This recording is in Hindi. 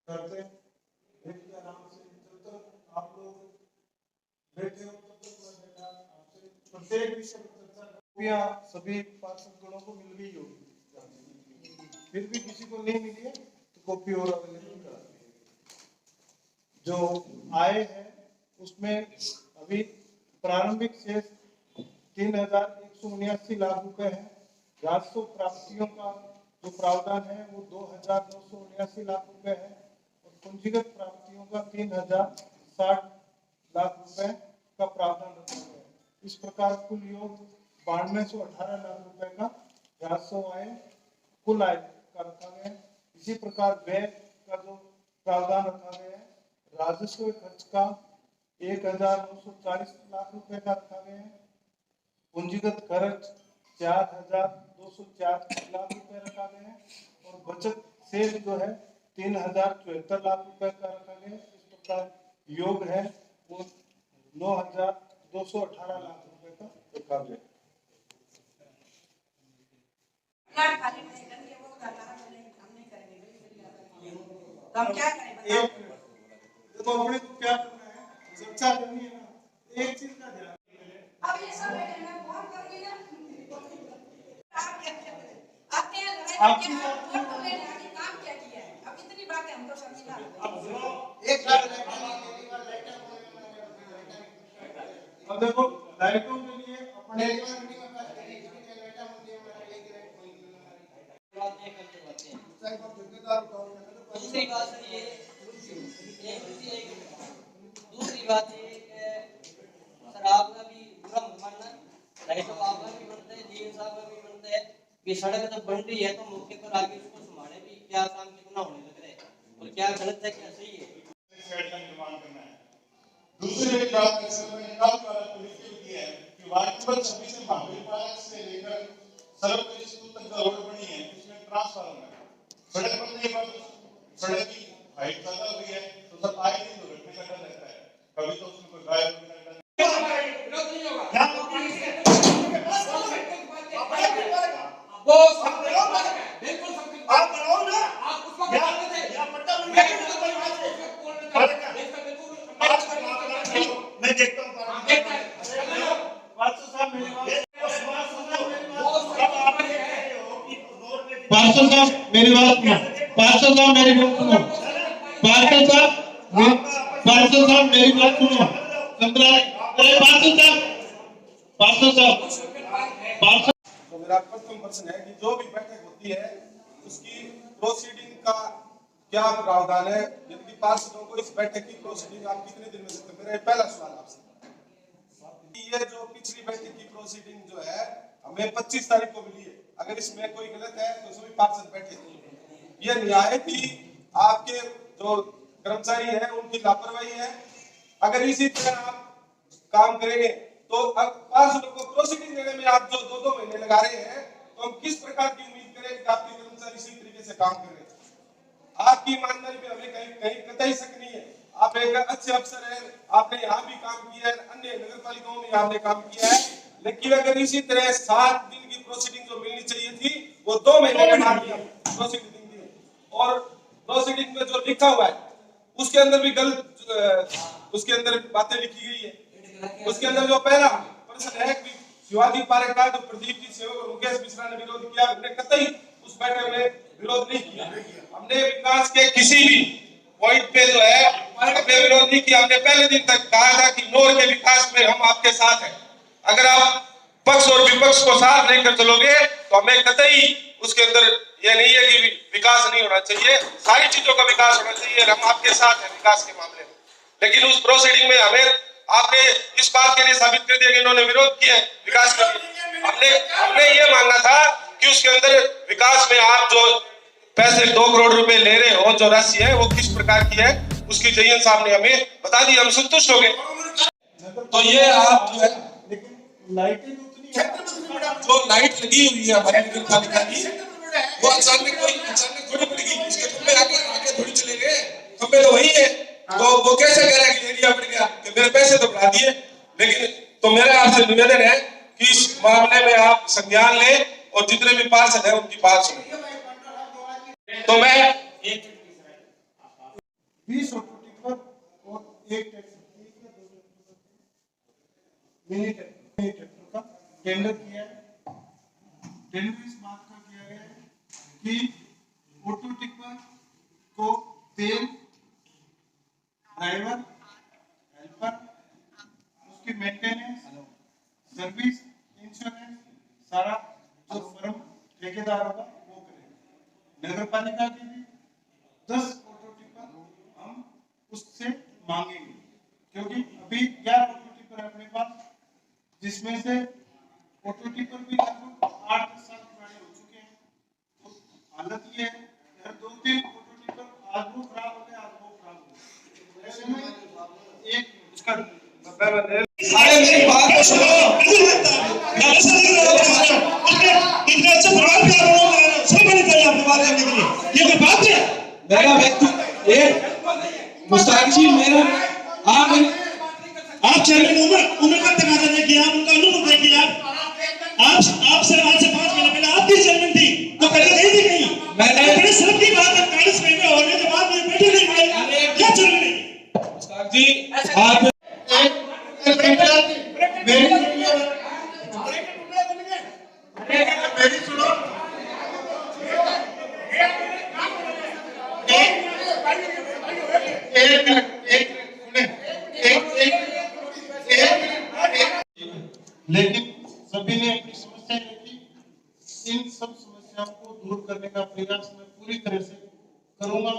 करते बैठ के आराम से जब तक आप लोग बैठे हो तब तक मैं बैठा आपसे प्रत्येक विषय पर चर्चा करूंगा। सभी पार्षदगणों को मिल गई होगी, फिर भी किसी को नहीं मिली है तो कॉपी और अवेलेबल करा दी। जो आय है उसमें अभी प्रारंभिक शेष 3,179 लाख रुपए है। राजस्व प्राप्तियों का जो प्रावधान है वो 2,979 लाख रुपए है और पूंजीगत प्राप्तियों का 3,060 लाख रुपए का प्रावधान रखा गया है। इस प्रकार कुल योग 9218 लाख रुपए का राजस्व आय कुल आय का रखा गया है। इसी प्रकार व्यय का जो प्रावधान रखा गया है, राजस्व खर्च का 1,940 लाख रुपए का रखा गया है। पूंजीगत खर्च 4,204 लाख रुपए रखा गया है और बचत शेष जो है 3,074 लाख रुपए का रखा गया है। इस प्रकार योग है वो 9,218 लाख रुपए का रखा गया है। हम क्या करें? तो अपने को क्या करना है, चर्चा करनी है ना, एक चीज का ध्यान। अब ये सब मैं फोन करूंगी ना, आप क्या करें? आपके आपकी फोन तो लेने आगे काम क्या किया है? अब इतनी बातें हम तो समझ ना। अब देखो लाइटों के लिए अपने दूसरी बात ये शराब का भी बुरा मत मानना, लाइटों आपका भी बनता है, जीवन साहब का भी बनता है कि सड़क जब बन रही है तो मौके पर आगे उसको संभाले भी क्या काम कितना होने लग रहा है और क्या गलत है क्या सही है। निर्माण करना है। दूसरी एक बात पुलिस के लिए है कि वार्ड नंबर 26 में महावीर पार्क से लेकर सरस्वती स्कूल तक जो रोड बनी है उसमें ट्रांसफार्मर है। सड़क बनने पर सड़क की हाइट ज्यादा हो गई है तो सब आए दिन दुर्घटना का डर रहता है। कभी तो उसमें कोई गाय मैं देखता हूँ पार्षद साहब मेरी बात सुनो, पार्षद साहब मेरी बात सुनो, पार्षद साहब मेरी बात सुनो, पार्षद तो मेरा प्रथम प्रश्न है कि जो भी बैठक होती है उसकी प्रोसीडिंग का क्या प्रावधान है? यदि पार्षदों को इस बैठक की प्रोसीडिंग आप कितने दिन में सकते हैं? मेरा पहला सवाल आपसे। ये जो पिछली बैठक की प्रोसीडिंग जो है हमें 25 तारीख को मिली है, अगर इसमें कोई गलत है तो सभी पार्षद बैठे। ये न्याय है कि आपके जो कर्मचारी हैं उनकी लापरवाही है? अगर इसी तरह आप काम करेंगे तो पार्षदों को प्रोसीडिंग देने में आप जो 2-2 महीने लगा रहे हैं तो हम किस प्रकार की उम्मीद करें कि आपके कर्मचारी सही तरीके से काम कर रहे हैं? आपकी ईमानदारी में हमें कहीं कहीं कतई शक नहीं है। आप एक अच्छे अफसर हैं, आपने यहाँ भी काम किया है, अन्य नगर पालिकाओं में आपने काम किया है, लेकिन अगर इसी तरह 7 दिन की प्रोसीडिंग जो मिलनी चाहिए थी वो 2 महीने के बाद प्रोसीडिंग दी और प्रोसीडिंग में जो लिखा हुआ है उसके अंदर भी गलत उसके अंदर बातें लिखी गई है। उसके अंदर जो पहला प्रश्न है कि शिवाजी पार्क का जो प्रदीप जी सेवक और मुकेश मिश्रा ने विरोध किया, हमने कतई उस बैठक में विरोध नहीं किया। हमने विकास के किसी भी पॉइंट पे जो है हमने विरोध नहीं किया। हमने पहले दिन तक कहा था कि नोर के विकास में हम आपके साथ हैं। अगर आप पक्ष और विपक्ष को साथ लेकर चलोगे तो हमें कतई उसके अंदर ये नहीं है कि विकास नहीं होना चाहिए, सारी चीजों का विकास होना चाहिए और हम आपके साथ हैं विकास के मामले में। लेकिन उस प्रोसीडिंग में हमें आपने इस बात के लिए साबित कर दिया कि इन्होंने विरोध किया है विकास के लिए। हमने ये मांगा था कि उसके अंदर विकास में आप जो पैसे 2 करोड़ रुपए ले रहे हो, जो राशि है वो किस प्रकार की है उसकी जयंत साहब ने हमें बता दी, हम संतुष्ट हो गए। तो ये आप जो है लाइटें जो लाइट लगी हुई है हमारी नगर पालिका की वो अचानक थोड़ी पड़ेगी, उसके खंबे आगे थोड़ी चले गए, खंबे तो वही है। तो वो कैसे कह रहा है कि एरिया बढ़ गया, कि मेरे पैसे तो बढ़ा दिए। लेकिन तो मेरा आपसे निवेदन है कि इस मामले में आप संज्ञान लें और जितने भी पार्षद है उनकी बात सुनें। तो मैं 20 ऑटो टिपर और एक ट्रैक्टर मिनी ट्रैक्टर का टेंडर किया है। टेंडर इस बात का किया गया है कि ऑटो टिपर को तेल, ड्राइवर, हेल्पर, उसकी मेंटेनेंस, सर्विस, इंश्योरेंस सारा जो फर्म ठेकेदार होगा वो करेगा। नगर पालिका के भी 10 ऑटो टिपर हम उससे मांगेंगे, क्योंकि अभी 11 ऑटो टिपर है अपने पास, जिसमें से ऑटो टिपर भी लगभग 8-10 साल पुराने हो चुके हैं। तो हालत ये है हर 2-3 ऑटो टिपर आज वो खराब हो गए, आज वो खराब हो गए। ऐसे में एक उसका अरे मेरी बात तो सुनो। इतने अच्छे प्रभाव भी आप लोग सब बने चाहिए आपकी बात करने के लिए, ये कोई बात है? मेरा व्यक्ति एक मुस्ताक जी मेरा आप चेयरमैन उम्र का तकाजा देखिए, आप उनका अनुभव देखिए, आपसे आज से 5 महीने पहले आप भी चेयरमैन थी तो करके नहीं थी कहीं। मैंने बड़े सब की बात है, 40 महीने होने के बाद में बैठे नहीं भाई क्या चल रही है? मुस्ताक जी आप मेरी सुनो, लेकिन सभी ने अपनी समस्याएं रखी। इन सब समस्याओं को दूर करने का प्रयास मैं पूरी तरह से करूंगा।